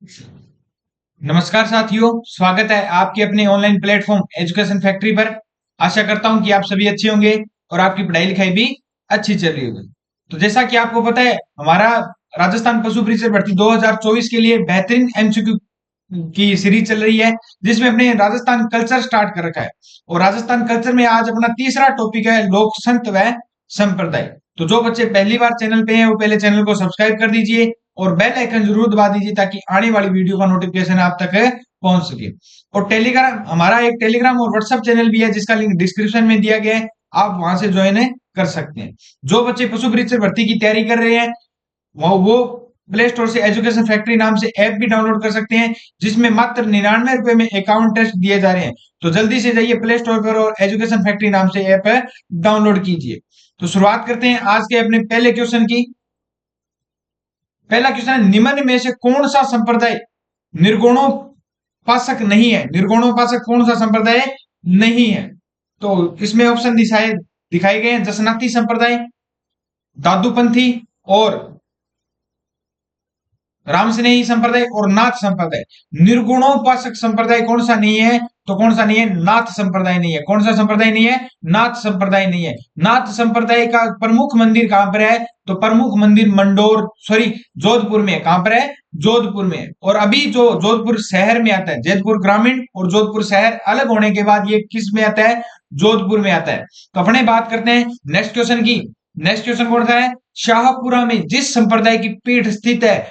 नमस्कार साथियों, स्वागत है आपके अपने ऑनलाइन प्लेटफॉर्म एजुकेशन फैक्ट्री पर। आशा करता हूं कि आप सभी अच्छे होंगे और आपकी पढ़ाई लिखाई भी अच्छी चल रही होगी। तो जैसा कि आपको पता है, हमारा राजस्थान पशु परिचय भर्ती 2024 के लिए बेहतरीन एमसीक्यू की सीरीज चल रही है, जिसमें अपने राजस्थान कल्चर स्टार्ट कर रखा है। और राजस्थान कल्चर में आज अपना तीसरा टॉपिक है लोक संत व संप्रदाय। तो जो बच्चे पहली बार चैनल पे हैं वो पहले चैनल को सब्सक्राइब कर दीजिए और बेल आइकन जरूर दबा दीजिए ताकि आने वाली वीडियो का नोटिफिकेशन आप तक पहुंच सके। और टेलीग्राम, हमारा एक टेलीग्राम और व्हाट्सएप चैनल भी है जिसका लिंक डिस्क्रिप्शन में दिया गया है, आप वहां से ज्वाइन कर सकते हैं। जो बच्चे पशु परिचय भर्ती की तैयारी कर रहे हैं वो प्ले स्टोर से एजुकेशन फैक्ट्री नाम से ऐप भी डाउनलोड कर सकते हैं, जिसमें मात्र 99 रुपए में अकाउंट टेस्ट दिए जा रहे हैं। तो जल्दी से जाइए प्ले स्टोर पर और एजुकेशन फैक्ट्री नाम से ऐप डाउनलोड कीजिए। तो शुरुआत करते हैं आज के अपने पहले क्वेश्चन की। पहला क्वेश्चन है, निम्न में से कौन सा संप्रदाय निर्गुणोपासक नहीं है? निर्गुणोपासक कौन सा संप्रदाय नहीं है? तो इसमें ऑप्शन दिखाए गए हैं, जसनाती संप्रदाय, दादूपंथी और राम स्नेही संप्रदाय और नाथ संप्रदाय। निर्गुणोपासक संप्रदाय कौन सा नहीं है? तो कौन सा नहीं है? नाथ संप्रदाय नहीं है। कौन सा संप्रदाय नहीं है? नाथ संप्रदाय नहीं है। नाथ संप्रदाय का प्रमुख मंदिर कहां पर है? तो प्रमुख मंदिर जोधपुर में है। कहां पर है? जोधपुर में है। और अभी जो जोधपुर शहर में आता है, जैतपुर ग्रामीण और जोधपुर शहर अलग होने के बाद ये किस में आता है? जोधपुर में आता है। तो अपने बात करते हैं नेक्स्ट क्वेश्चन की। नेक्स्ट क्वेश्चन कौन सा है? शाहपुरा में जिस संप्रदाय की पीठ स्थित है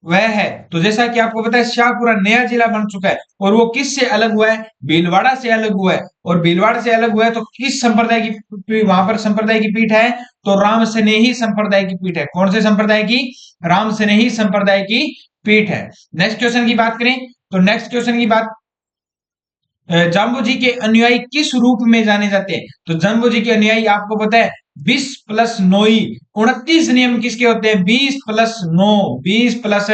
वह है। तो जैसा कि आपको पता है, शाहपुरा नया जिला बन चुका है और वो किस से अलग हुआ है? भीलवाड़ा से अलग हुआ है। और भीलवाड़ा से अलग हुआ है तो किस संप्रदाय की वहां पर संप्रदाय की पीठ है? तो राम स्नेही संप्रदाय की पीठ है। कौन से संप्रदाय की? राम स्नेही संप्रदाय की पीठ है। नेक्स्ट क्वेश्चन की बात करें तो नेक्स्ट क्वेश्चन की बात, जाम्बू जी के अनुयायी किस रूप में जाने जाते हैं? तो जाम्बू जी के अनुयायी आपको पता है 20 प्लस 9, 29 नियम किसके होते हैं? 20 प्लस 9, 20 प्लस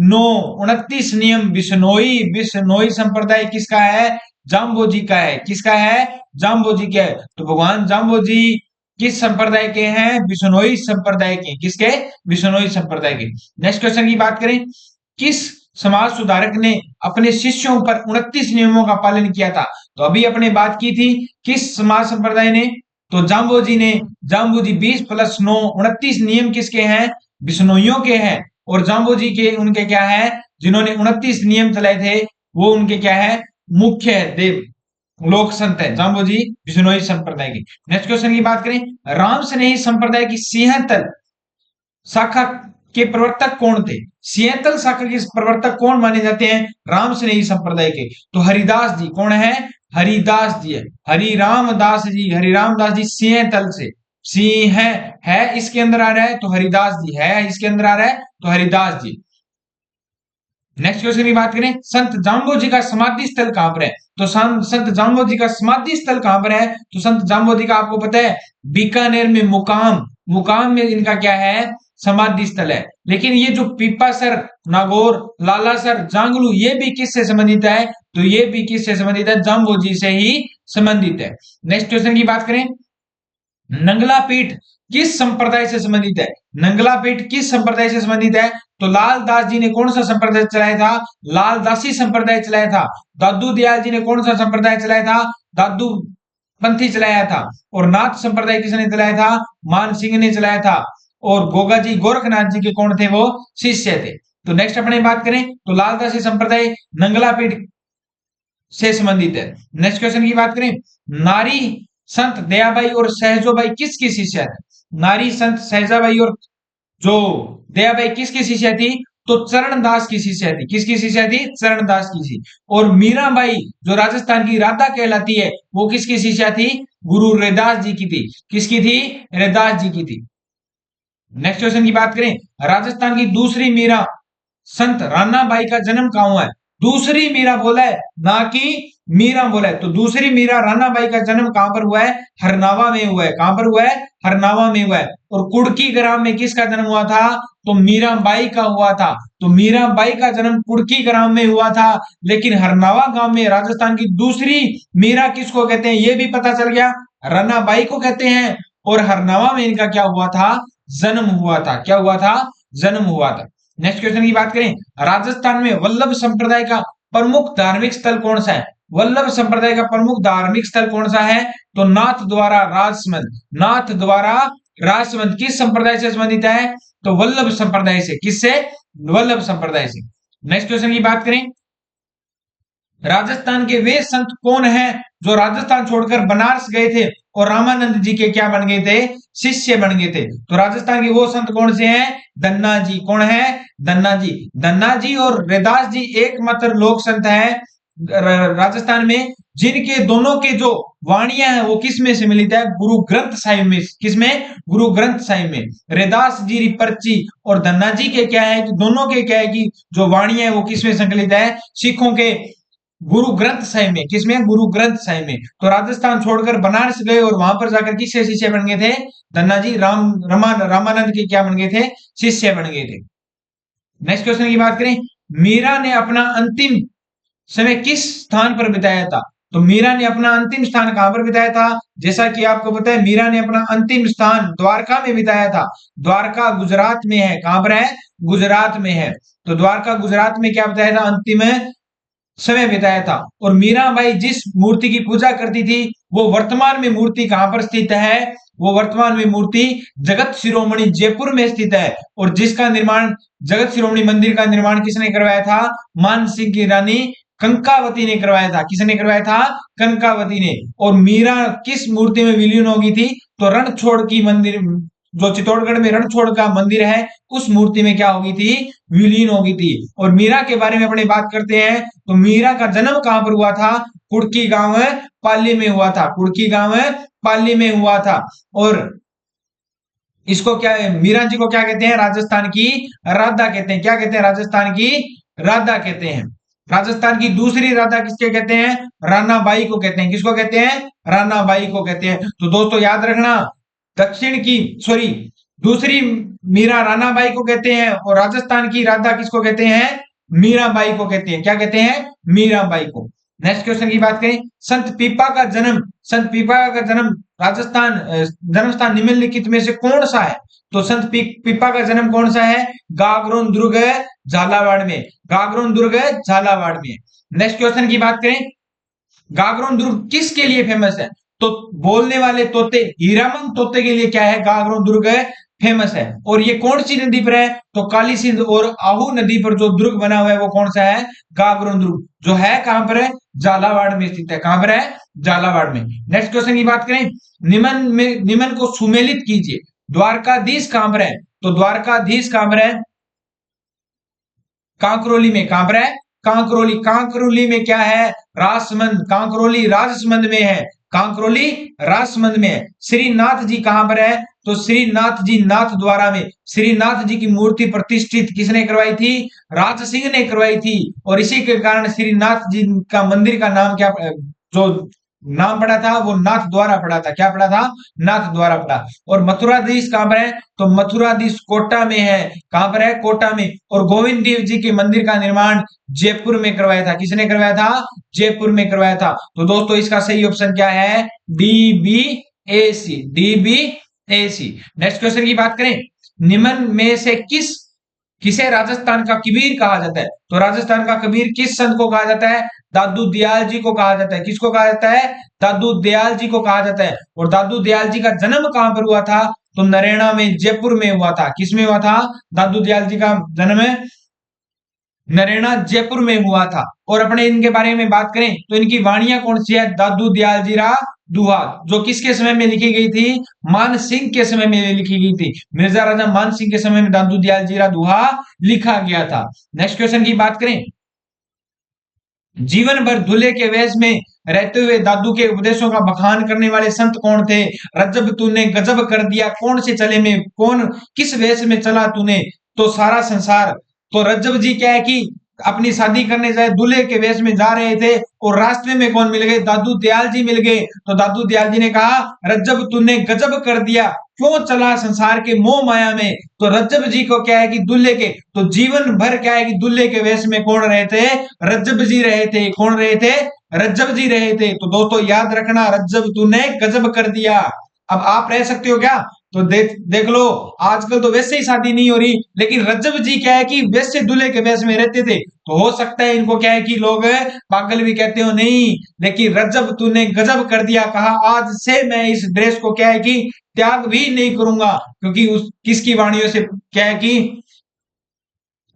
9, 29 नियम बिश्नोई। बिश्नोई संप्रदाय किसका है? जाम्बू जी का है। किसका है? जाम्बू जी का है। तो भगवान जाम्बू जी किस संप्रदाय के हैं? बिश्नोई संप्रदाय के। किसके? बिश्नोई संप्रदाय के। नेक्स्ट क्वेश्चन की बात करें, किस समाज सुधारक ने अपने शिष्यों पर 29 नियमों का पालन किया था? तो अभी अपने बात की थी किस समाज संप्रदाय ने? तो जाम्बो जी ने। जाम्बू जी 20 प्लस 9, 29 नियम किसके हैं? बिश्नोइयों के हैं। और जाम्बो जी के उनके क्या है? जिन्होंने 29 नियम चलाए थे वो उनके क्या है? मुख्य देव लोक संत है जाम्बो जी बिश्नोई संप्रदाय की। नेक्स्ट क्वेश्चन की बात करें, राम स्नेही संप्रदाय की सिंहतल शाखा के प्रवर्तक कौन थे? सिंहतल शाखा के प्रवर्तक कौन माने जाते हैं राम स्नेही संप्रदाय के? तो हरिदास जी। कौन है? हरिदास जी है। हरिराम दास जी। हरिराम दास जी सिंहतल से। सिंह है इसके अंदर आ रहा है तो हरिदास जी है इसके अंदर आ रहा है तो हरिदास जी। नेक्स्ट क्वेश्चन की बात करें, संत जाम्बो जी का समाधि स्थल कहां पर है? तो संत जाम्बो जी का समाधि स्थल कहां पर है? तो संत जाम्बो जी का आपको पता है बीकानेर में मुकाम। मुकाम में इनका क्या है? समाधि स्थल है। लेकिन ये जो पीपासर, नागौर, लालासर, जांगलू ये भी किससे संबंधित है? तो ये भी किससे संबंधित है? जाम्बो जी से ही संबंधित है। नेक्स्ट क्वेश्चन की बात करें, नंगला पीठ किस संप्रदाय से संबंधित है? नंगला पीठ किस संप्रदाय से संबंधित है? तो लाल दास जी ने कौन सा संप्रदाय चलाया था? लाल दासी संप्रदाय चलाया था। दादू दयाल जी ने कौन सा संप्रदाय चलाया था? दादू पंथी चलाया था। और नाथ संप्रदाय किसने चलाया था? मान सिंह ने चलाया था। और गोगा जी गोरखनाथ जी के कौन थे? वो शिष्य थे। तो नेक्स्ट अपने बात करें तो लाल दासी संप्रदाय नंगला पीठ से संबंधित है। नेक्स्ट क्वेश्चन की बात करें, नारी संत दयाबाई और सहजोबाई किसकी शिष्या है? नारी संत सहजाबाई और जो दयाबाई किसकी शिष्या थी? तो चरणदास की शिष्या थी। किसकी शिष्या थी? चरणदास की थी। और मीराबाई जो राजस्थान की राधा कहलाती है वो किसकी शिष्या थी? गुरु रैदास जी की थी। किसकी थी? रैदास जी की थी। नेक्स्ट क्वेश्चन की बात करें, राजस्थान की दूसरी मीरा संत रानाबाई का जन्म कहां हुआ है? दूसरी मीरा बोला है ना कि मीरा बोला है। तो दूसरी मीरा रानाबाई का जन्म कहां पर हुआ है? हरनावा में हुआ है। कहां पर हुआ है? हरनावा में हुआ है। और कुड़की ग्राम में किसका जन्म हुआ था? तो मीराबाई का हुआ था। तो मीराबाई का जन्म कुड़की ग्राम में हुआ था। लेकिन हरनावा गांव में राजस्थान की दूसरी मीरा किसको कहते हैं ये भी पता चल गया, रानाबाई को कहते हैं। और हरनावा में इनका क्या हुआ था? जन्म हुआ था। क्या हुआ था? जन्म हुआ था। नेक्स्ट क्वेश्चन की बात करें, राजस्थान में वल्लभ संप्रदाय का प्रमुख धार्मिक स्थल कौन सा है? वल्लभ संप्रदाय का प्रमुख धार्मिक स्थल कौन सा है? तो नाथ द्वारा राजसमंद। नाथ द्वारा राजसमंद किस संप्रदाय से संबंधित है? तो वल्लभ संप्रदाय से। किससे? वल्लभ संप्रदाय से। नेक्स्ट क्वेश्चन की बात करें, राजस्थान के वे संत कौन हैं जो राजस्थान छोड़कर बनारस गए थे और रामानंद जी के क्या बन गए थे? शिष्य बन गए थे। तो राजस्थान के वो संत कौन से हैं? धन्ना जी। कौन है? धन्ना जी। धन्ना जी और रैदास जी एकमात्र लोक संत हैं राजस्थान में जिनके दोनों के जो वाणियां हैं वो किस में से मिलित है? गुरु ग्रंथ साहिब में। किसमें? गुरु ग्रंथ साहिब में। रैदास जी पर्ची और धन्ना जी के क्या है कि दोनों के क्या है कि जो वाणियां है वो किस में संकलित है? सिखों के गुरु ग्रंथ साहिब में। किसमें? गुरु ग्रंथ साहिब में। तो राजस्थान छोड़कर बनारस गए और वहां पर जाकर किसके शिष्य बन गए थे? धन्ना जी रामानंद के क्या बन गए थे? शिष्य बन गए थे। नेक्स्ट क्वेश्चन की बात करें, मीरा ने अपना अंतिम समय किस स्थान पर बिताया था? तो मीरा ने अपना अंतिम स्थान कहां पर बिताया था? जैसा कि आपको पता है, मीरा ने अपना अंतिम स्थान द्वारका में बिताया था। द्वारका गुजरात में है। कहां पर है? गुजरात में है। तो द्वारका गुजरात में क्या बताया था? अंतिम समय बिताया था। और मीराबाई जिस मूर्ति की पूजा करती थी वो वर्तमान में मूर्ति कहां पर स्थित है? वो वर्तमान में मूर्ति जगत शिरोमणि जयपुर में स्थित है। और जिसका निर्माण, जगत शिरोमणि मंदिर का निर्माण किसने करवाया था? मान सिंह की रानी कंकावती ने करवाया था। किसने करवाया था? कंकावती ने। और मीरा किस मूर्ति में विलीन होगी थी? तो रणछोड़ की मंदिर, जो चित्तौड़गढ़ में रणछोड़ का मंदिर है, उस मूर्ति में क्या होगी थी? विलीन होगी थी। और मीरा के बारे में अपने बात करते हैं तो मीरा का जन्म कहां पर हुआ था? कुड़की गांव है पाली में हुआ था। कुड़की गांव है पाली में हुआ था। और इसको क्या है, मीरा जी को क्या कहते हैं? राजस्थान की राधा कहते हैं। क्या कहते हैं? राजस्थान की राधा कहते हैं। राजस्थान की दूसरी राधा किसके कहते हैं? रानाबाई को कहते हैं। किसको कहते हैं? रानाबाई को कहते हैं। तो दोस्तों याद रखना, दक्षिण की सॉरी दूसरी मीरा रानाबाई को कहते हैं और राजस्थान की राधा किसको कहते हैं? मीराबाई को कहते हैं। क्या कहते हैं? मीराबाई को। नेक्स्ट क्वेश्चन की बात करें, संत पीपा का जन्म राजस्थान जन्म स्थान निम्नलिखित में से कौन सा है? तो संत पीपा का जन्म कौन सा है? गागरोन दुर्ग झालावाड़ में। गागरोन दुर्ग झालावाड़ में। नेक्स्ट क्वेश्चन की बात करें, गागरोन दुर्ग किसके लिए फेमस है? तो बोलने वाले तोते, हीरामन तोते के लिए क्या है? गागरोन दुर्ग फेमस है। और ये कौन सी नदी पर है? तो काली सिंध और आहू नदी पर जो दुर्ग बना हुआ है वो कौन सा है? गागरोन दुर्ग। जो है कहां पर है? झालावाड़ में स्थित है। कहां पर है? झालावाड़ में। नेक्स्ट क्वेश्चन की बात करें, निमन को सुमेलित कीजिए। द्वारकाधीश कहां पर है? तो द्वारकाधीश कहां पर है? कांकरोली में। कहां पर है? कांकरोली। कांकरोली में क्या है? राजसमंद। कांकरोली राजसमंद में है। कांकरोली राजसमंद में है। श्रीनाथ जी कहां पर है? तो श्रीनाथ जी नाथ द्वारा में। श्रीनाथ जी की मूर्ति प्रतिष्ठित किसने करवाई थी? राज सिंह ने करवाई थी। और इसी के कारण श्रीनाथ जी का मंदिर का नाम क्या, जो नाम पड़ा था वो नाथ द्वारा पड़ा था। क्या पड़ा था? नाथ द्वारा पड़ा। और मथुराधीश कहां पर है? तो मथुराधीश कोटा में है। कहां पर है? कोटा में। और गोविंद देव जी के मंदिर का निर्माण जयपुर में करवाया था। किसने करवाया था? जयपुर में करवाया था। तो दोस्तों इसका सही ऑप्शन क्या है? डी बी ए सी। डी बी ए सी। नेक्स्ट क्वेश्चन की बात करें, निम्न में से किसे राजस्थान का कबीर कहा जाता है? तो राजस्थान का कबीर किस संत को कहा जाता है? दादू दयाल जी को कहा जाता है। किसको कहा जाता है? दादू दयाल जी को कहा जाता है। और दादू दयाल जी का जन्म कहां पर हुआ था? तो नरेना में, जयपुर में हुआ था। किसमें हुआ था? दादू दयाल जी का जन्म नरेना जयपुर में हुआ था। और अपने इनके बारे में बात करें तो इनकी वाणियां कौन सी है? दादू दयाल जी रा दुहा, जो किसके समय में लिखी गई थी? मान सिंह के समय में लिखी गई थी। मिर्जा राजा मान सिंह के समय में दादू दयाल जी रा दुहा लिखा गया था। नेक्स्ट क्वेश्चन की बात करें, जीवन भर दूल्हे के वेश में रहते हुए दादू के उपदेशों का बखान करने वाले संत कौन थे? रजब तूने गजब कर दिया, कौन से चले में, कौन किस वेश में चला तूने? तो सारा संसार। तो रजब जी क्या है कि अपनी शादी करने जाए दूल्हे के वेश में जा रहे थे और रास्ते में कौन मिल गए? दादू दयाल जी मिल गए। तो दादू दयाल जी ने कहा रजब तूने गजब कर दिया, क्यों चला संसार के मोह माया में? तो रजब जी को क्या है कि दूल्हे के, तो जीवन भर क्या है कि दूल्हे के वेश में कौन रहे थे? रजब जी रहे थे। कौन रहे थे? रजब जी रहे थे। तो दोस्तों याद रखना, रजब तूने गजब कर दिया। अब आप रह सकते हो क्या? तो देख देख लो, आजकल तो वैसे ही शादी नहीं हो रही, लेकिन रज्जब जी क्या है कि वैसे दूल्हे के वेश में रहते थे, तो हो सकता है इनको क्या है कि लोग पागल भी कहते हो नहीं, लेकिन रज्जब तूने गजब कर दिया, कहा आज से मैं इस ड्रेस को क्या है कि त्याग भी नहीं करूंगा, क्योंकि उस किसकी वाणियों से क्या है कि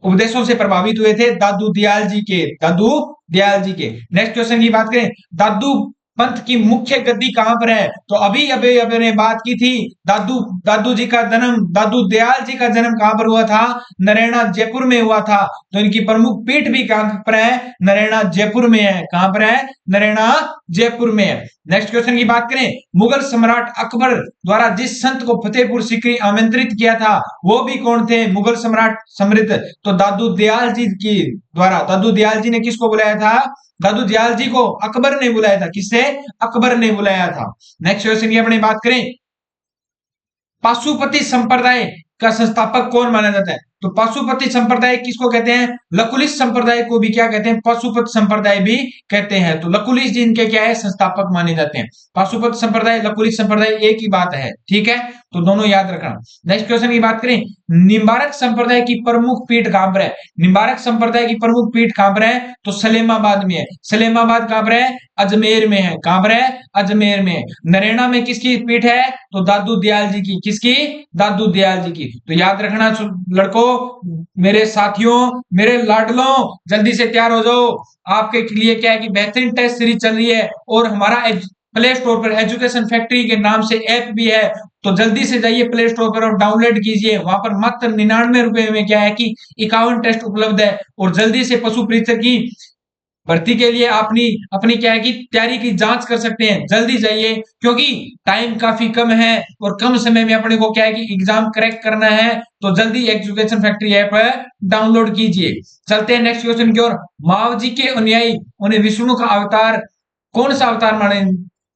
उपदेशों से प्रभावित हुए थे, दादू दयाल जी के, दादू दयाल जी के। नेक्स्ट क्वेश्चन की बात करें, दादू पंथ की मुख्य गद्दी कहां पर है? तो अभी अभी अभी ने बात की थी, दादू दादू जी का जन्म, दादू दयाल जी का जन्म कहां पर हुआ था? नरेना जयपुर में हुआ था। तो इनकी प्रमुख पीठ भी कहां पर है? नरेना जयपुर में है। कहां पर है? नरेना जयपुर में है। नेक्स्ट क्वेश्चन की बात करें, मुगल सम्राट अकबर द्वारा जिस संत को फतेहपुर सीकरी आमंत्रित किया था, वो भी कौन थे? मुगल सम्राट समृद्ध। तो दादू दयाल जी की द्वारा, दादू दयाल जी ने किसको बुलाया था? दादू दयाल जी को अकबर ने बुलाया था। किससे? अकबर ने बुलाया था। नेक्स्ट क्वेश्चन की अपनी बात करें, पाशुपति संप्रदाय का संस्थापक कौन माना जाता है? तो पाशुपति संप्रदाय किसको कहते हैं? लकुलिश संप्रदाय को भी क्या कहते हैं? पाशुपत संप्रदाय भी कहते हैं। तो लकुलिश जी इनके क्या है? संस्थापक माने जाते हैं। पाशुपत संप्रदाय, लकुलिश संप्रदाय एक ही बात है, ठीक है, तो दोनों याद रखना। नेक्स्ट क्वेश्चन की बात करें, निम्बारक संप्रदाय की प्रमुख पीठ कहां पर है? निम्बारक संप्रदाय की प्रमुख पीठ कहां पर है? तो सलेमाबाद में है। सलेमाबाद कहां पर है? अजमेर में है। कहां पर है? अजमेर में। नरेना में किसकी पीठ है? तो दादू दयाल जी की। किसकी? दादू दयाल जी की। तो याद रखना लड़कों, मेरे साथियों, मेरे लाडलों, जल्दी से तैयार हो जाओ, आपके लिए क्या है कि बेहतरीन टेस्ट सीरीज चल रही है, और हमारा प्ले स्टोर पर एजुकेशन फैक्ट्री के नाम से ऐप भी है, तो जल्दी से जाइए प्ले स्टोर पर और डाउनलोड कीजिए। वहां पर मात्र 99 रुपए में क्या है कि 51 टेस्ट उपलब्ध है। और जल्दी से पशु परीक्षक की भर्ती के लिए अपनी अपनी क्या है कि तैयारी की जांच कर सकते हैं। जल्दी जाइए, क्योंकि टाइम काफी कम है और कम समय में अपने को क्या है कि एग्जाम क्रैक करना है। तो जल्दी एजुकेशन फैक्ट्री ऐप डाउनलोड कीजिए। चलते हैं नेक्स्ट क्वेश्चन की ओर। माव जी के अनुयायी उन्हें विष्णु का अवतार, कौन सा अवतार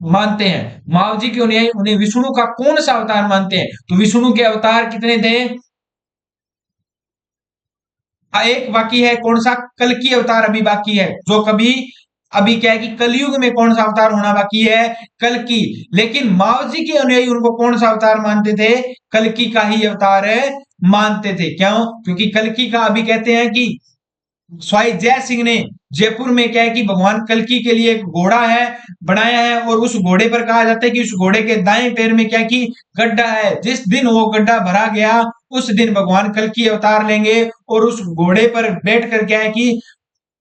मानते हैं? माव जी के अनुयायी उन्हें विष्णु का कौन सा अवतार मानते हैं? तो विष्णु के अवतार कितने थे? एक बाकी है, कौन सा? कल्कि अवतार अभी बाकी है, जो कभी अभी क्या है कि कलयुग में कौन सा अवतार होना बाकी है? कल्कि। लेकिन माओ जी के अनुयायी उनको कौन सा अवतार मानते थे? कल्कि का ही अवतार मानते थे। क्यों? क्योंकि कल्कि का अभी कहते हैं कि स्वाई जय सिंह ने जयपुर में क्या है कि भगवान कल्कि के लिए एक घोड़ा है बनाया है, और उस घोड़े पर कहा जाता है कि उस घोड़े के दाएं पैर में क्या है कि गड्ढा है। जिस दिन वो गड्ढा भरा गया, उस दिन भगवान कल्कि अवतार लेंगे, और उस घोड़े पर बैठ कर क्या है कि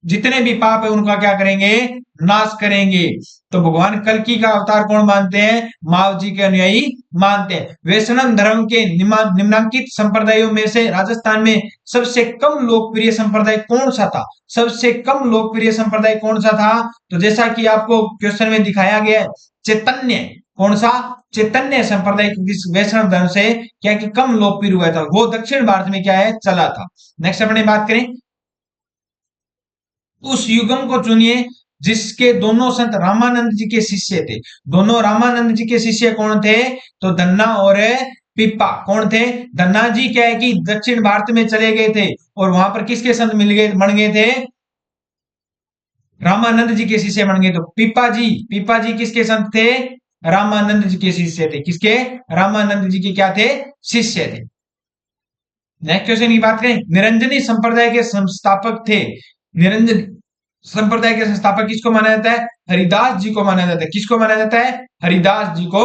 जितने भी पाप है उनका क्या करेंगे? नाश करेंगे। तो भगवान कल्कि का अवतार कौन मानते हैं? माव जी के अनुयायी मानते हैं। वैष्णव धर्म के निम्नांकित संप्रदायों में से राजस्थान में सबसे कम लोकप्रिय संप्रदाय कौन सा था? सबसे कम लोकप्रिय संप्रदाय कौन सा था? तो जैसा कि आपको क्वेश्चन में दिखाया गया है, चैतन्य। कौन सा? चैतन्य संप्रदाय वैष्णव धर्म से क्या कि कम लोकप्रिय हुआ था, वो दक्षिण भारत में क्या है चला था। नेक्स्ट अपने बात करें, उस युगम को चुनिए जिसके दोनों संत रामानंद जी के शिष्य थे। दोनों रामानंद जी के शिष्य कौन थे? तो धन्ना और पिप्पा। कौन थे? धन्ना जी क्या है कि दक्षिण भारत में चले गए थे, और वहां पर किसके संत मिल गए, बन गए थे? रामानंद जी के शिष्य बन गए। तो पिप्पा जी किसके संत थे? रामानंद जी के शिष्य थे। किसके? रामानंद जी के क्या थे? शिष्य थे। नेक्स्ट क्वेश्चन की बात करें, निरंजनी संप्रदाय के संस्थापक थे। निरंजन संप्रदाय के संस्थापक किसको माना जाता है? हरिदास जी को माना जाता है। किसको माना जाता है? हरिदास जी को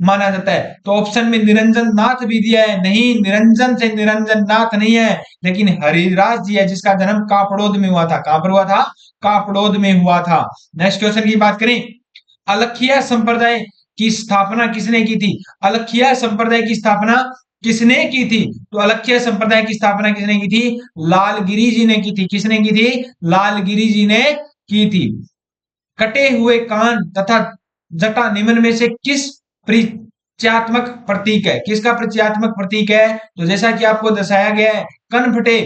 माना जाता है। तो ऑप्शन में निरंजन नाथ भी दिया है, नहीं, निरंजन से निरंजन नाथ नहीं है, लेकिन हरिदास जी है, जिसका जन्म कापड़ोद में हुआ था। कहां पर हुआ था? कापड़ोद में हुआ था। नेक्स्ट क्वेश्चन की बात करें, अलखिया संप्रदाय की स्थापना किसने की थी? अलखिया संप्रदाय की स्थापना किसने की थी? तो अलखिया संप्रदाय की स्थापना किसने की थी? लालगिरी जी ने की थी। किसने की थी? लालगिरी जी ने की थी। कटे हुए कान तथा जटा निम्न में से किस परिचयात्मक प्रतीक है? किसका परिचयात्मक प्रतीक है? तो जैसा कि आपको दर्शाया गया है, कनफटे,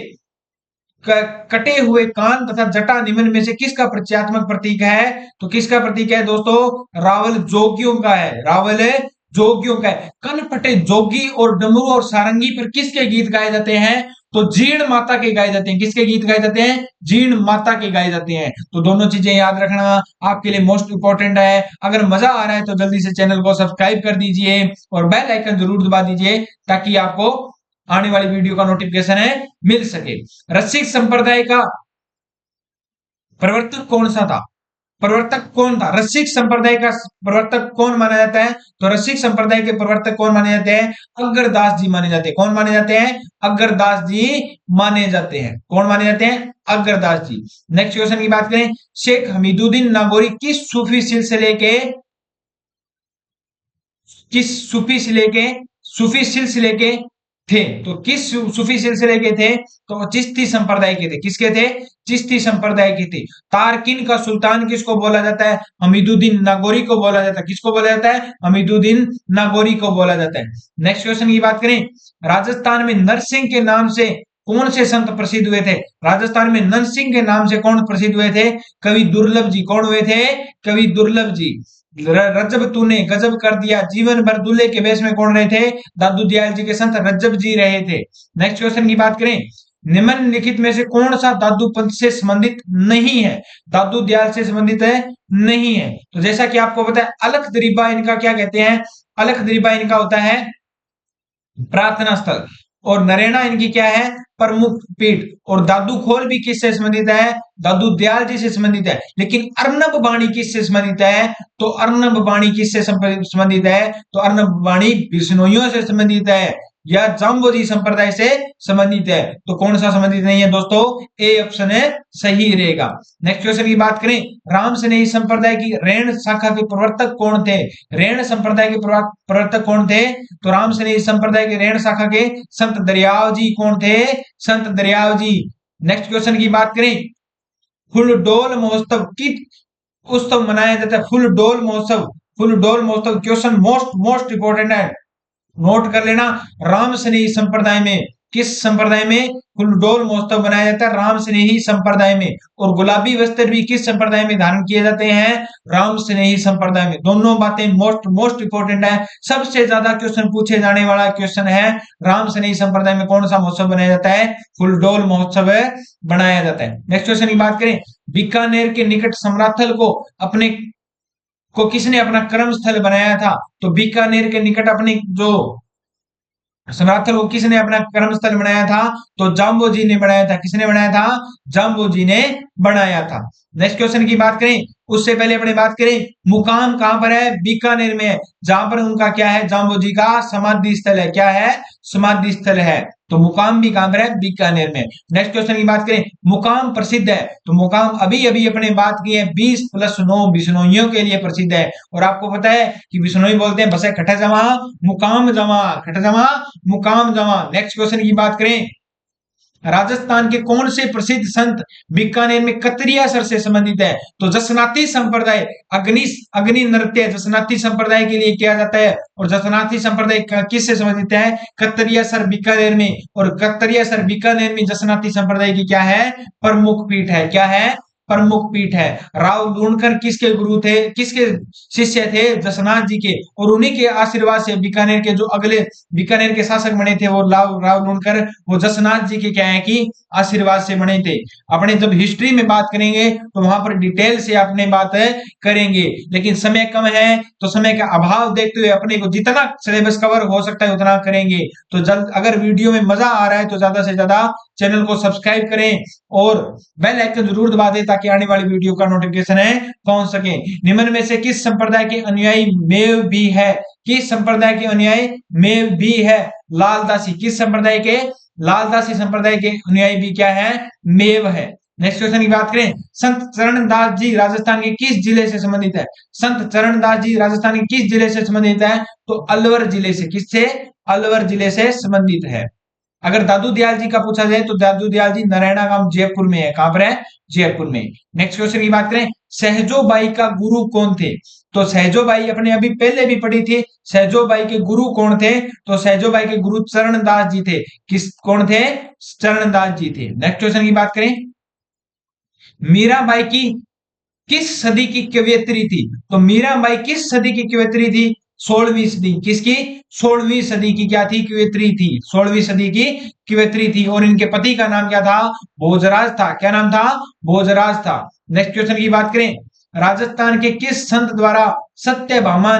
कटे हुए कान तथा जटा निम्न में से किसका प्रतीकात्मक प्रतीक है? तो किसका प्रतीक है दोस्तों? रावल जोगियों का है। रावल जोगियों का है। कन फटे जोगी और डमरू और सारंगी पर किसके गीत गाए जाते हैं? तो जीर्ण माता के गाए जाते हैं। किसके गीत गाए जाते हैं? जीर्ण माता के गाए जाते हैं। तो दोनों चीजें याद रखना आपके लिए मोस्ट इंपॉर्टेंट है। अगर मजा आ रहा है तो जल्दी से चैनल को सब्सक्राइब कर दीजिए और बेल आइकन जरूर दबा दीजिए ताकि आपको आने वाली वीडियो का नोटिफिकेशन है मिल सके। रसिक संप्रदाय का प्रवर्तक कौन सा था? प्रवर्तक कौन था? रसिक संप्रदाय का प्रवर्तक कौन माना जाता है? तो रसिक संप्रदाय के प्रवर्तक कौन माने जाते हैं? अग्रदास जी माने जाते हैं। कौन माने जाते हैं? अग्रदास जी माने जाते हैं। कौन माने जाते हैं? अग्रदास जी। नेक्स्ट क्वेश्चन की बात करें, शेख हमीदुद्दीन नागौरी किस सूफी सिलसिले के थे? तो किस सूफी सिलसिले के थे? तो चिश्ती संप्रदाय के थे। किसके थे? चिश्ती संप्रदाय के थे। तारकिन का सुल्तान किसको बोला जाता है? हमीदुद्दीन नागौरी को बोला जाता है। किसको बोला जाता है? हमीदुद्दीन नागौरी को बोला जाता है। नेक्स्ट क्वेश्चन की बात करें, राजस्थान में नरसिंह के नाम से कौन से संत प्रसिद्ध हुए थे? राजस्थान में नरसिंह के नाम से कौन प्रसिद्ध हुए थे? कवि दुर्लभ जी। कौन हुए थे? कवि दुर्लभ जी। रजब तूने गजब कर दिया, जीवन भर दूल्हे के वेश में कौन रहे थे? दादू दयाल जी के संत रजब जी रहे थे। नेक्स्ट क्वेश्चन की बात करें, निम्नलिखित में से कौन सा दादू पंथ से संबंधित नहीं है? दादू दयाल से संबंधित है? नहीं है। तो जैसा कि आपको पता है अलख दरीबा इनका क्या कहते हैं? अलख दरीबा इनका होता है प्रार्थना स्थल, और नरेना इनकी क्या है? प्रमुख पीठ। और दादू खोल भी किससे संबंधित है? दादू दयाल जी से संबंधित है। लेकिन अर्नब बाणी किससे संबंधित है? तो अर्नब बाणी किससे संबंधित है? तो अर्नब बाणी बिश्नोइयों से संबंधित है या जाम्बोजी संप्रदाय से संबंधित है। तो कौन सा संबंधित नहीं है दोस्तों? ए ऑप्शन है सही रहेगा। नेक्स्ट क्वेश्चन की बात करें, राम स्नेही संप्रदाय की रेण शाखा के प्रवर्तक कौन थे? रेण संप्रदाय के प्रवर्तक कौन थे? तो राम स्नेही संप्रदाय के रेण शाखा के संत दरियाव जी कौन थे? संत दरियाव जी। नेक्स्ट क्वेश्चन की बात करें, फुलडोल महोत्सव किस उत्सव मनाया जाता है? फुलडोल महोत्सव। फुलडोल महोत्सव क्वेश्चन मोस्ट मोस्ट इंपोर्टेंट है, नोट कर लेना। राम स्नेही संप्रदाय में, किस संप्रदाय में फुलडोल महोत्सव बनाया जाता है? राम स्नेही संप्रदाय में। और गुलाबी वस्त्र भी किस संप्रदाय में धारण किए जाते हैं? राम स्नेही संप्रदाय में। दोनों बातें मोस्ट मोस्ट इंपोर्टेंट है। सबसे ज्यादा क्वेश्चन पूछे जाने वाला क्वेश्चन है, राम स्नेही संप्रदाय में कौन सा महोत्सव बनाया जाता है? फुलडोल महोत्सव बनाया जाता है। नेक्स्ट क्वेश्चन की बात करें, बीकानेर के निकट समराथल को किसने अपना कर्म स्थल बनाया था? तो बीकानेर के निकट अपनी जो समराथल को किसने अपना कर्म स्थल बनाया था? तो जाम्बो जी ने बनाया था। किसने बनाया था? जाम्बो जी ने बनाया था। नेक्स्ट क्वेश्चन की बात करें, उससे पहले अपने बात करें, मुकाम कहां पर है? बीकानेर में है, जहां पर उनका क्या है? जाम्बो जी का समाधि स्थल है। क्या है? समाधि स्थल है। तो मुकाम भी कहां पर है? बीकानेर में। नेक्स्ट क्वेश्चन की बात करें, मुकाम प्रसिद्ध है, तो मुकाम अभी अभी अपने बात की है 20+9 बिश्नोइयों के लिए प्रसिद्ध है। और आपको पता है कि बिश्नोई बोलते हैं बसे खट जमा मुकाम जमा, खट जमा मुकाम जमा। नेक्स्ट क्वेश्चन की बात करें, राजस्थान के कौन से प्रसिद्ध संत बीकानेर में कतरिया सर से संबंधित है? तो जसनाती संप्रदाय, अग्नि अग्नि नृत्य जसनाती संप्रदाय के लिए किया जाता है। और जसनाती संप्रदाय किससे संबंधित है? कतरिया सर बीकानेर में। और कतरिया सर बीकानेर में जसनाती संप्रदाय की क्या है? प्रमुख पीठ है। क्या है? प्रमुख पीठ है। राव लूणकर किसके गुरु थे? किसके शिष्य थे? जसनाथ जी के। और उन्हीं के आशीर्वाद से बीकानेर के जो अगले बीकानेर के शासक बने थे वो राव लूणकर, वो जसनाथ जी के क्या है कि आशीर्वाद से बने थे। अपने जब हिस्ट्री में बात करेंगे तो वहां पर डिटेल से अपने बात करेंगे, लेकिन समय कम है तो समय का अभाव देखते हुए अपने को जितना सिलेबस कवर हो सकता है उतना करेंगे। तो जल्द, अगर वीडियो में मजा आ रहा है तो ज्यादा से ज्यादा चैनल को सब्सक्राइब करें और बेल आइकन जरूर दबा दें ताकि आने वाली वीडियो का नोटिफिकेशन है पहुंच सके। निम्न में से किस संप्रदाय के अनुयायी मेव भी है? किस संप्रदाय के अनुयायी मेव भी है? लालदासी। किस संप्रदाय के? लालदासी संप्रदाय के अनुयायी भी क्या है? मेव है। नेक्स्ट क्वेश्चन की बात करें, संत चरणदास जी राजस्थान के किस जिले से संबंधित है? संत चरणदास जी राजस्थान के किस जिले से संबंधित है? तो अलवर जिले से। किससे? अलवर जिले से संबंधित है। अगर दादू दयाल जी का पूछा जाए तो दादू दयाल जी नारायणा गांव जयपुर में है। कहां पर है? जयपुर में। नेक्स्ट क्वेश्चन की बात करें, सहजोबाई का गुरु कौन थे? तो सहजोबाई अपने अभी पहले भी पढ़ी थी। सहजोबाई के गुरु कौन थे? तो सहजोबाई के गुरु चरणदास जी थे। कौन थे? चरणदास जी थे। नेक्स्ट क्वेश्चन की बात करें, मीराबाई की किस सदी की कवयित्री थी? तो मीराबाई किस सदी की कवयित्री थी? 16वीं सदी किसकी? 16वीं सदी की क्या थी? कवियत्री थी। 16वीं सदी की कवियत्री थी और इनके पति का नाम क्या था? भोजराज था। क्या नाम था? भोजराज था। नेक्स्ट क्वेश्चन की बात करें, राजस्थान के किस संत द्वारा सत्यभामा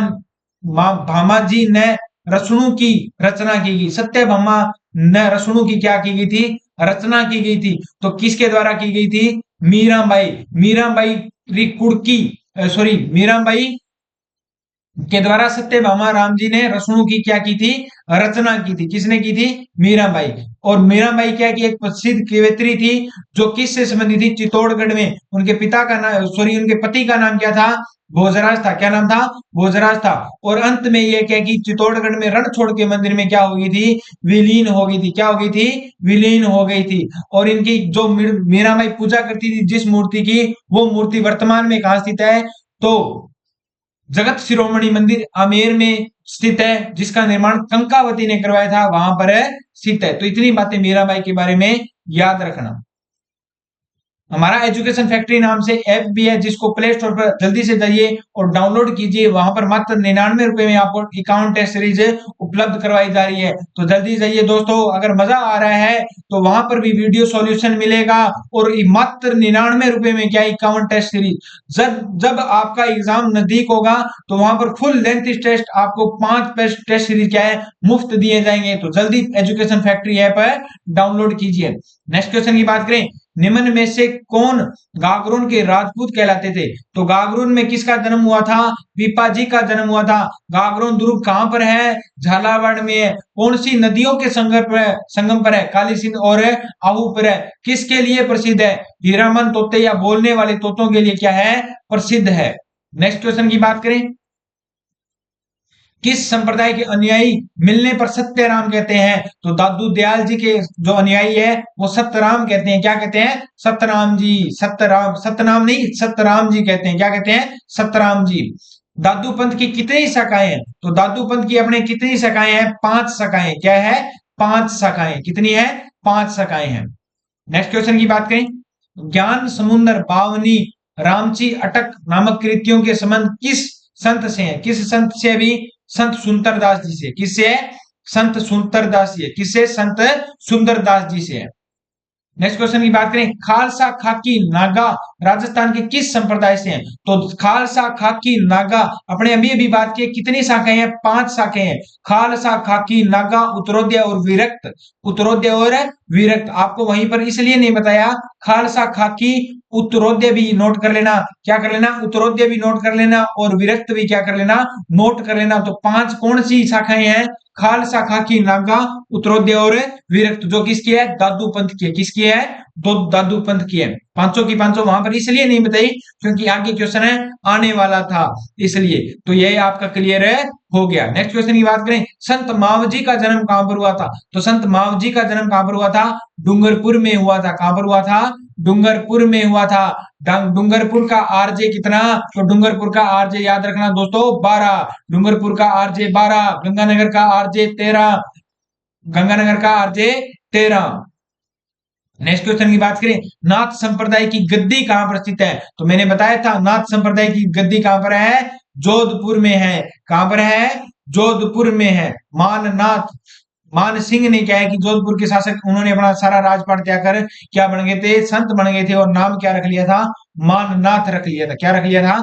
भामा जी ने रचनों की रचना की गई? सत्यभामा ने रचनों की क्या की गई थी? रचना की गई थी। तो किसके द्वारा की गई थी? मीराबाई। मीराबाई कुर्की, सॉरी, मीराबाई के द्वारा सत्यभामा राम जी ने रसों की क्या की थी? रचना की थी। किसने की थी? मीराबाई। और मीराबाई क्या की एक प्रसिद्ध कवियत्री थी जो किससे संबंधित थी? चित्तौड़गढ़ में। उनके पिता का नाम, सॉरी, उनके पति का नाम क्या था? भोजराज था। क्या नाम था? भोजराज था। और अंत में यह क्या कि चित्तौड़गढ़ में रणछोड़ के मंदिर में क्या हो गई थी? विलीन हो गई थी। क्या हो गई थी? विलीन हो गई थी। और इनकी जो मीराबाई पूजा करती थी जिस मूर्ति की, वो मूर्ति वर्तमान में कहां स्थित है? तो जगत शिरोमणि मंदिर आमेर में स्थित है, जिसका निर्माण कंकावती ने करवाया था, वहां पर स्थित है। तो इतनी बातें मीराबाई के बारे में याद रखना। हमारा एजुकेशन फैक्ट्री नाम से ऐप भी है, जिसको प्ले स्टोर पर जल्दी से जाइए और डाउनलोड कीजिए। वहां पर मात्र 99 रुपए में आपको अकाउंट टेस्ट सीरीज उपलब्ध करवाई जा रही है। तो जल्दी जाइए दोस्तों। अगर मजा आ रहा है तो वहां पर भी वीडियो सॉल्यूशन मिलेगा और मात्र 99 रुपए में क्या अकाउंट टेस्ट सीरीज। जब जब आपका एग्जाम नजदीक होगा तो वहां पर फुल लेंथ टेस्ट आपको 5 टेस्ट सीरीज क्या है, मुफ्त दिए जाएंगे। तो जल्दी एजुकेशन फैक्ट्री ऐप डाउनलोड कीजिए। नेक्स्ट क्वेश्चन की बात करें, निम्न में से कौन गागरोन के राजपूत कहलाते थे? तो गागरोन में किसका जन्म हुआ था? पीपाजी का जन्म हुआ था। गागरोन दुर्ग कहां पर है? झालावाड़ में है। कौन सी नदियों के संगम पर है? काली सिंध और आहू पर है। किसके लिए प्रसिद्ध है? हीरामन तोते या बोलने वाले तोतों के लिए क्या है? प्रसिद्ध है। नेक्स्ट क्वेश्चन की बात करें, किस संप्रदाय के अनुयायी मिलने पर सत्यराम कहते हैं? तो दादू दयाल जी के जो अनुयायी है वो सत्यराम कहते हैं। क्या कहते हैं? सत्यराम जी। सत्यराम, सत्यनाम नहीं, सत्यराम जी कहते हैं। क्या कहते हैं? सत्यराम जी। दादू पंथ की कितनी शाखाएं हैं? तो दादू पंथ की अपने कितनी शाखाएं हैं? 5 शाखाएं। क्या है? 5 शाखाएं। कितनी है? 5 शाखाएं हैं। नेक्स्ट क्वेश्चन की बात करें, ज्ञान समुद्र बावनी रामची अटक नामक कृतियों के संबंध किस संत से है? किस संत से? भी संत सुंदरदास जी से। किससे है? संत सुंदरदास जी। किससे? संत सुंदरदास जी से है। नेक्स्ट क्वेश्चन की बात करें, खालसा खाकी नागा राजस्थान के किस संप्रदाय से हैं? तो खालसा खाकी नागा अपने अभी अभी बात की कितनी शाखाएं हैं? 5 शाखाएं हैं। खालसा खाकी नागा उत्तरोदय और विरक्त। उत्तरोदय और विरक्त आपको वहीं पर इसलिए नहीं बताया। खालसा खाकी उत्तरोदय भी नोट कर लेना। क्या कर लेना? उत्तरोदय भी नोट कर लेना और विरक्त भी क्या कर लेना? नोट कर लेना। तो 5 कौन सी शाखाएं हैं? खालसा खाकी नागा उत्तरोदय और विरक्त, जो किसकी है? दादू पंथ की है। किसकी है? दो दादू पंथ की है। पांचों की पांचों वहां पर इसलिए नहीं बताई क्योंकि आगे क्वेश्चन है आने वाला था, इसलिए। तो ये आपका क्लियर है, हो गया। नेक्स्ट क्वेश्चन की बात करें, संत मावजी का जन्म कहां पर हुआ था? तो संत मावजी का जन्म कहां पर हुआ था? डूंगरपुर में हुआ था। कहां पर हुआ था? डूंगरपुर में हुआ था। डूंगरपुर का आरजे कितना? तो डूंगरपुर का आरजे याद रखना दोस्तों, 12। डूंगरपुर का आरजे 12। गंगानगर का आरजे 13। गंगानगर का आरजे 13। नेक्स्ट क्वेश्चन की बात करें, नाथ संप्रदाय की गद्दी कहां पर स्थित है? तो मैंने बताया था नाथ संप्रदाय की गद्दी कहां पर है? जोधपुर में है। कहां पर है? जोधपुर में है। माननाथ मान सिंह ने क्या है कि जोधपुर के शासक, उन्होंने अपना सारा राजपाट त्याग कर क्या बन गए थे? संत बन गए थे और नाम क्या रख लिया था? माननाथ रख लिया था। क्या रख लिया था?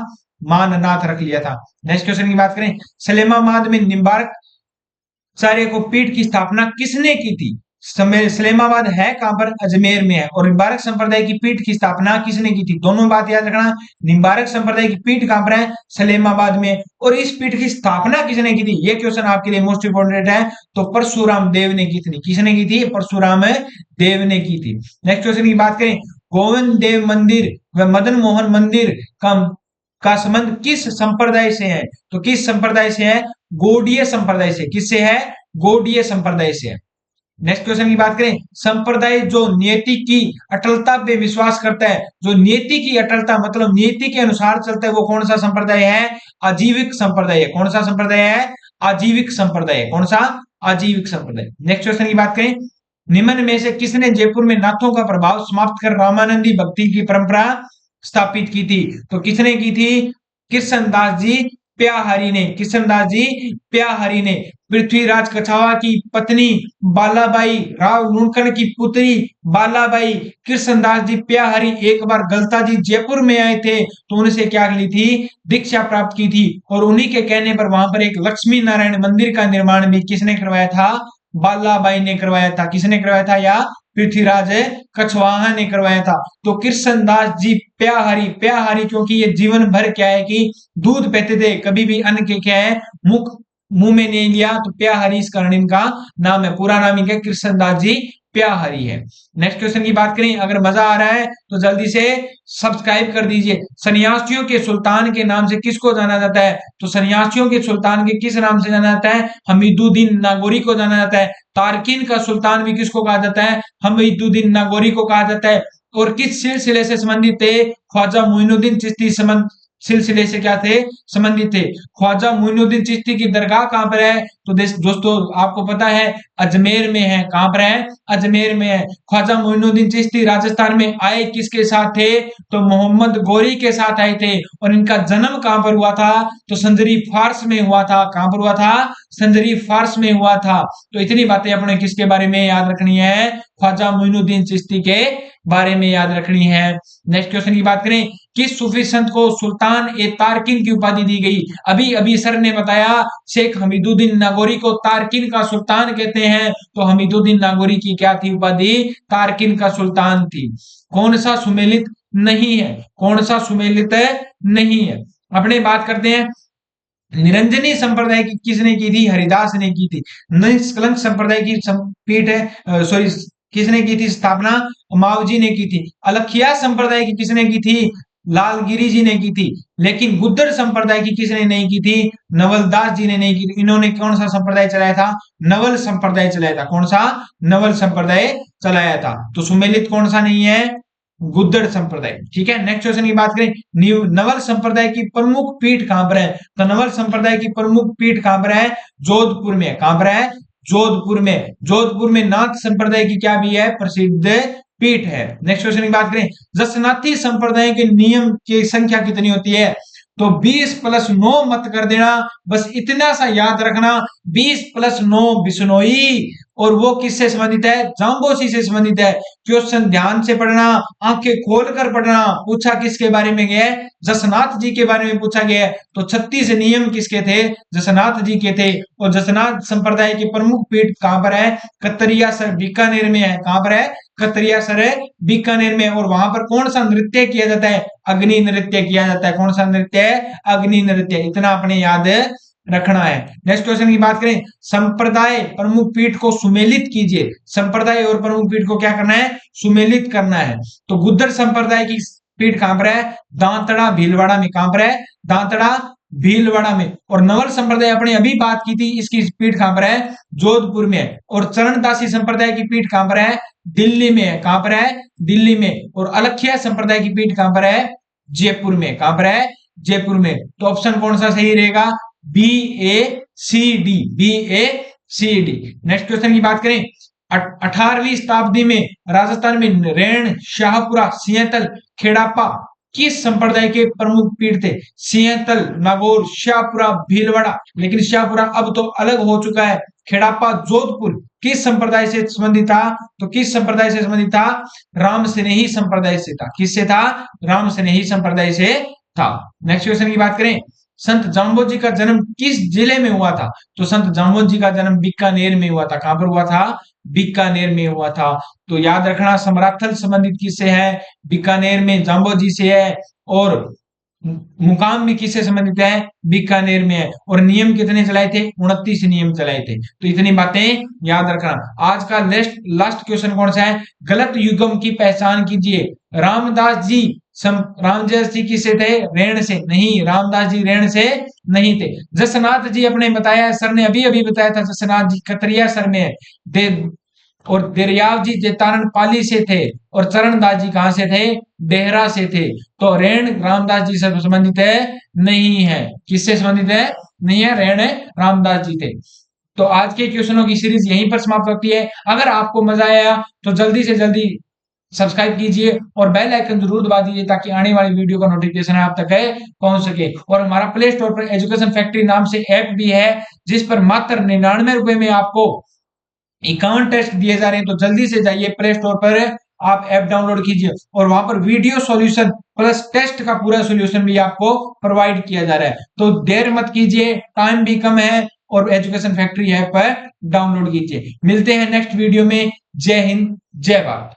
माननाथ रख लिया था। नेक्स्ट क्वेश्चन की बात करें, सलेमाबाद में निम्बार्क चार्य को पीठ की स्थापना किसने की थी? सलेमाबाद है कहां पर? अजमेर में है। और निम्बारक संप्रदाय की पीठ की स्थापना किसने की थी? दोनों बात याद रखना। निम्बारक संप्रदाय की पीठ कहां पर है? सलेमाबाद में। और इस पीठ की स्थापना किसने की थी? ये क्वेश्चन आपके लिए मोस्ट इंपोर्टेंट है। तो परशुराम देव ने की थी। किसने की थी? परशुराम देव ने की थी। नेक्स्ट क्वेश्चन की बात करें, गोविंद देव मंदिर व मदन मोहन मंदिर का संबंध किस संप्रदाय से है? तो किस संप्रदाय से है? गौड़ीय संप्रदाय से। किससे है? गौड़ीय संप्रदाय से है। नेक्स्ट क्वेश्चन की बात करें, संप्रदाय जो नियति की अटलता पे विश्वास करता है, जो नियति की अटलता मतलब नियति के अनुसार चलता है, वो कौन सा संप्रदाय है? आजीविक संप्रदाय है। कौन सा संप्रदाय है? आजीविक संप्रदाय है। कौन सा? आजीविक संप्रदाय। नेक्स्ट क्वेश्चन की बात करें, निम्न में से किसने जयपुर में नाथों का प्रभाव समाप्त कर रामानंदी भक्ति की परंपरा स्थापित की थी? तो किसने की थी? कृष्णदास जी प्याहरी ने, कृष्णदास जी प्याहरी ने पृथ्वीराज कछावा की पत्नी बालाबाई, राव लुणकरण की पुत्री बालाबाई, कृष्णदास जी प्याहरी एक बार गलता जी जयपुर में आए थे तो उनसे क्या ली थी, दीक्षा प्राप्त की थी। और उन्हीं के कहने पर वहां पर एक लक्ष्मी नारायण मंदिर का निर्माण भी किसने करवाया था, बालाबाई ने करवाया था। किसने करवाया था, या पृथ्वीराज कछवाहा ने करवाया था। तो कृष्णदास जी प्याहरी, प्याहरी क्योंकि ये जीवन भर क्या है कि दूध पीते थे, कभी भी अन्न के क्या है मुंह में नहीं लिया, तो प्याहरी इस कारण इनका नाम है। पूरा नाम इनका कृष्णदास जी प्याहरी है। नेक्स्ट क्वेश्चन की बात करें, अगर मजा आ रहा है तो जल्दी से सब्सक्राइब कर दीजिए। सन्यासियों के सुल्तान के नाम से किसको जाना जाता है, तो सन्यासियों के सुल्तान के किस नाम से जाना जाता है, हमीदुद्दीन नागौरी को जाना जाता है। तारकिन का सुल्तान भी किसको कहा जाता है, हमीदुद्दीन नागौरी को कहा जाता है। और किस सिलसिले से संबंधित थे, ख्वाजा मोइनुद्दीन चिश्ती सिलसिले से क्या थे, संबंधित थे। ख्वाजा मोइनुद्दीन चिश्ती की दरगाह कहां पर है, तो दोस्तों आपको पता है अजमेर में है। कहां पर है, अजमेर में है। ख्वाजा मोइनुद्दीन चिश्ती राजस्थान में आए किसके साथ थे, तो मोहम्मद गौरी के साथ आए थे। और इनका जन्म कहां पर हुआ था, तो संजरी फार्स में हुआ था। कहां पर हुआ था, संजरी फार्स में हुआ था। तो इतनी बातें अपने किसके बारे में याद रखनी है, ख्वाजा मोइनुद्दीन चिश्ती के बारे में याद रखनी है। नेक्स्ट क्वेश्चन की बात करें, किस सूफी संत को सुल्तान ए तारकिन की उपाधि दी गई। अभी अभी सर ने बताया शेख हमीदुद्दीन नागौरी को तारकिन का सुल्तान कहते हैं, तो हमीदुद्दीन नागौरी की क्या थी उपाधि, तारकिन का सुल्तान थी। कौन सा सुमेलित नहीं है, कौन सा सुमेलित नहीं है। अपने बात करते हैं निरंजनी संप्रदाय की किसने की थी, हरिदास ने की थी। निष्कलंक संप्रदाय की पीठ है, सॉरी किसने की थी स्थापना, मावजी ने की थी। अलखिया संप्रदाय की किसने की थी, लालगिरी जी ने की थी। लेकिन गुद्दर संप्रदाय की किसने नहीं की थी, नवलदास जी ने नहीं की थी। इन्होंने कौन सा संप्रदाय चलाया था, नवल संप्रदाय चलाया था। कौन सा, नवल संप्रदाय चलाया था। तो सुमेलित कौन सा नहीं है, गुद्दड़ संप्रदाय। ठीक है, नेक्स्ट क्वेश्चन की बात करें, नवल संप्रदाय की प्रमुख पीठ कहां पर है, तो नवल संप्रदाय की प्रमुख पीठ कहां पर है, जोधपुर में। कहां पर है, जोधपुर में। जोधपुर में नाथ संप्रदाय की क्या भी है, प्रसिद्ध पीठ है। नेक्स्ट क्वेश्चन की बात करें, जसनाथी संप्रदाय के नियम की संख्या कितनी होती है, तो 20 + 9 मत कर देना, बस इतना सा याद रखना, 20 + 9 बिश्नोई। और वो किससे संबंधित है, जाम्बोसी से संबंधित है। क्वेश्चन ध्यान से पढ़ना, आंखें खोलकर पढ़ना। पूछा किसके बारे में गया है, जसनाथ जी के बारे में पूछा गया है। तो 36 नियम किसके थे, जसनाथ जी के थे। और जसनाथ संप्रदाय की प्रमुख पीठ कहां पर है, कतरिया सर बीकानेर में है। कहां पर है, कतरिया सर बीकानेर में। और वहां पर कौन सा नृत्य किया जाता है, अग्नि नृत्य किया जाता है। कौन सा नृत्य है, अग्नि नृत्य। इतना अपने याद रखना है। नेक्स्ट क्वेश्चन की बात करें, संप्रदाय प्रमुख पीठ को सुमेलित कीजिए। संप्रदाय और प्रमुख पीठ को क्या करना है, सुमेलित करना है। तो गुद्दर संप्रदाय की पीठ कहां पर है, दांतड़ा भीलवाड़ा में। कहां पर है, दांतड़ा भीलवाड़ा में। और नवल संप्रदाय अपने अभी बात की थी, इसकी पीठ कहां पर है, जोधपुर में है। और चरणदासी संप्रदाय की पीठ कहां पर है, दिल्ली में है। कहां पर है, दिल्ली में। और अलखिया संप्रदाय की पीठ कहां पर है, जयपुर में। कहां पर है, जयपुर में। तो ऑप्शन कौन सा सही रहेगा, BACD, BACD। नेक्स्ट क्वेश्चन की बात करें, 18वीं शताब्दी में राजस्थान में रेण, शाहपुरा, सिंहतल, खेड़ापा किस संप्रदाय के प्रमुख पीठ थे, सिंहतल, नागौर, शाहपुरा, भीलवाड़ा। लेकिन शाहपुरा अब तो अलग हो चुका है। खेड़ापा, जोधपुर किस संप्रदाय से संबंधित था, तो किस संप्रदाय से संबंधित था, राम स्नेही संप्रदाय से था। किससे था, राम स्नेही संप्रदाय से था। नेक्स्ट क्वेश्चन की बात करें, संत जाम्बोजी का जन्म किस जिले में हुआ था, तो संत जाम्बोजी का जन्म बीकानेर में हुआ था। कहां पर हुआ था, बीकानेर में हुआ था। तो याद रखना, समराथल संबंधित किससे है, बीकानेर में जाम्बोजी से है। और मुकाम भी किससे संबंधित है, बीकानेर में है। और नियम कितने चलाए थे, 29 नियम चलाए थे। तो इतनी बातें याद रखना। आज का लास्ट क्वेश्चन कौन सा है, गलत युग्म की पहचान कीजिए। रामदास जी रामदास जी किससे थे, रेण से। नहीं, रामदास जी रेण से नहीं थे। जसनाथ जी अपने बताया, सर ने अभी अभी बताया था, जसनाथ जी कतरिया सर में दे। और देरयाव जी जेतारण पाली से थे। और चरणदास जी कहां से थे, डेहरा से थे। तो रेण रामदास जी से संबंधित है, नहीं है। किससे संबंधित है, नहीं है, रेण रामदास जी थे। तो आज के क्वेश्चनों की सीरीज यहीं पर समाप्त होती है। अगर आपको मजा आया तो जल्दी से जल्दी सब्सक्राइब कीजिए और बेल आइकन जरूर दबा दीजिए ताकि आने वाली वीडियो का नोटिफिकेशन आप तक पहुंच सके। और हमारा प्ले स्टोर पर एजुकेशन फैक्ट्री नाम से ऐप भी है, जिस पर मात्र 99 रुपए में आपको 51 टेस्ट दिए जा रहे हैं। तो जल्दी से जाइए प्ले स्टोर पर, आप ऐप डाउनलोड कीजिए और वहां पर वीडियो सॉल्यूशन प्लस टेस्ट का पूरा सॉल्यूशन भी आपको प्रोवाइड किया जा रहा है। तो देर मत कीजिए, टाइम भी कम है और एजुकेशन फैक्ट्री ऐप पर डाउनलोड कीजिए। मिलते हैं नेक्स्ट वीडियो में। जय हिंद, जय भारत।